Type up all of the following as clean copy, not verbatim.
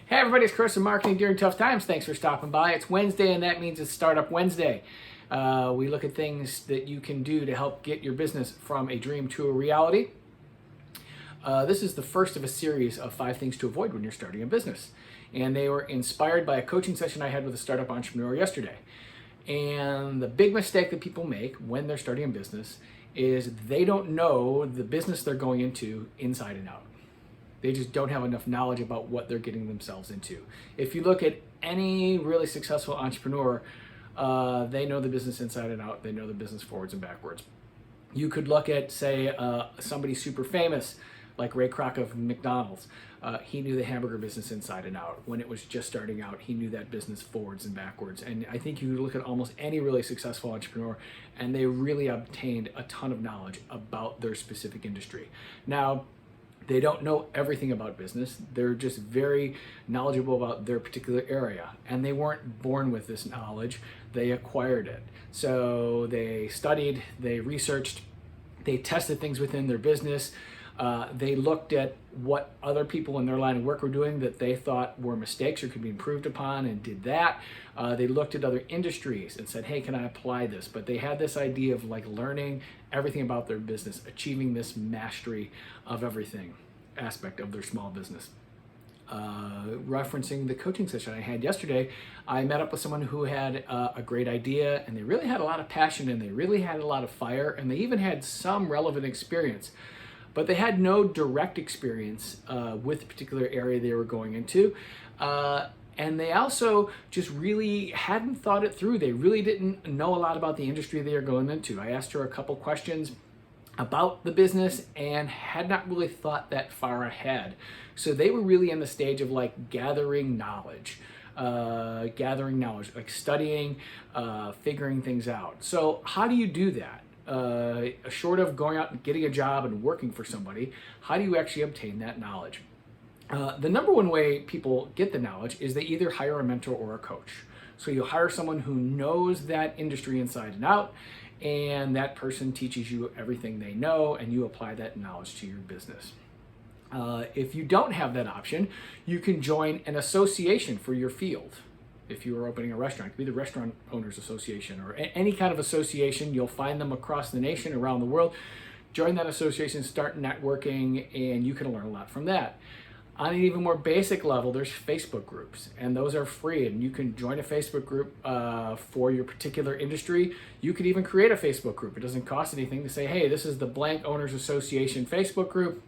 Hey everybody, it's Chris from Marketing During Tough Times. Thanks for stopping by. It's Wednesday and that means it's Startup Wednesday. We look at things that you can do to help get your business from a dream to a reality. This is the first of a series of 5 things to avoid when you're starting a business. And they were inspired by a coaching session I had with a startup entrepreneur yesterday. And the big mistake that people make when they're starting a business is they don't know the business they're going into inside and out. They just don't have enough knowledge about what they're getting themselves into. If you look at any really successful entrepreneur, they know the business inside and out. They know the business forwards and backwards. You could look at, say, somebody super famous like Ray Kroc of McDonald's. He knew the hamburger business inside and out. When it was just starting out, he knew that business forwards and backwards. And I think you look at almost any really successful entrepreneur, and they really obtained a ton of knowledge about their specific industry. Now, they don't know everything about business. They're just very knowledgeable about their particular area. And they weren't born with this knowledge. They acquired it. So they studied, they researched, they tested things within their business. They looked at what other people in their line of work were doing that they thought were mistakes or could be improved upon and did that. They looked at other industries and said, hey, can I apply this? But they had this idea of like learning everything about their business, achieving this mastery of everything aspect of their small business. Referencing the coaching session I had yesterday, I met up with someone who had a great idea, and they really had a lot of passion, and they really had a lot of fire, and they even had some relevant experience. But they had no direct experience with the particular area they were going into. And they also just really hadn't thought it through. They really didn't know a lot about the industry they were going into. I asked her a couple questions about the business and had not really thought that far ahead. So they were really in the stage of like gathering knowledge, like studying, figuring things out. So how do you do that? Short of going out and getting a job and working for somebody, how do you actually obtain that knowledge? The number one way people get the knowledge is they either hire a mentor or a coach. So you hire someone who knows that industry inside and out, and that person teaches you everything they know, and you apply that knowledge to your business. If you don't have that option, you can join an association for your field. If you are opening a restaurant, it could be the Restaurant Owners Association or any kind of association. You'll find them across the nation, around the world. Join that association, start networking, and you can learn a lot from that. On an even more basic level, there's Facebook groups, and those are free, and you can join a Facebook group for your particular industry. You could even create a Facebook group. It doesn't cost anything to say, hey, this is the Blank Owners Association Facebook group.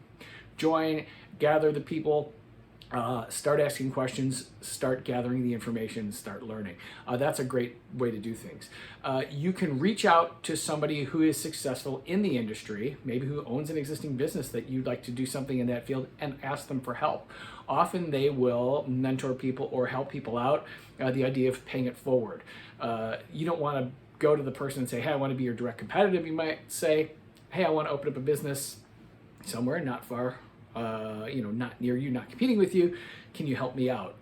Join, gather the people, start asking questions, start gathering the information, start learning. That's a great way to do things. You can reach out to somebody who is successful in the industry, maybe who owns an existing business that you'd like to do something in that field, and ask them for help. Often they will mentor people or help people out. The idea of paying it forward. You don't want to go to the person and say, hey, I want to be your direct competitor. You might say, hey, I want to open up a business somewhere not far, not near you, not competing with you. Can you help me out?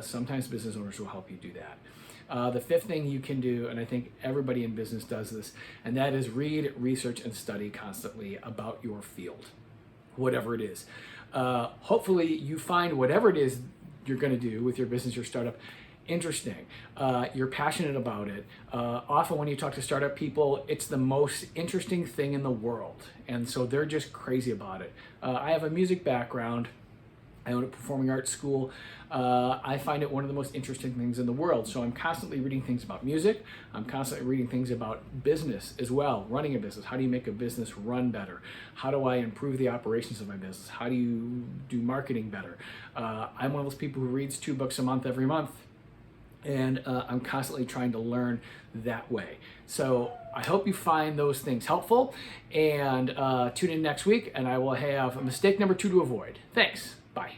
Sometimes business owners will help you do that. The 5th thing you can do, and I think everybody in business does this, and that is read, research, and study constantly about your field, whatever it is. Hopefully you find whatever it is you're going to do with your business, your startup, interesting. You're passionate about it. Often when you talk to startup people, it's the most interesting thing in the world. And so they're just crazy about it. I have a music background. I own a performing arts school. I find it one of the most interesting things in the world. So I'm constantly reading things about music. I'm constantly reading things about business as well, running a business. How do you make a business run better? How do I improve the operations of my business? How do you do marketing better? I'm one of those people who reads 2 books a month every month. And I'm constantly trying to learn that way. So I hope you find those things helpful, and tune in next week, and I will have mistake number 2 to avoid. Thanks. Bye.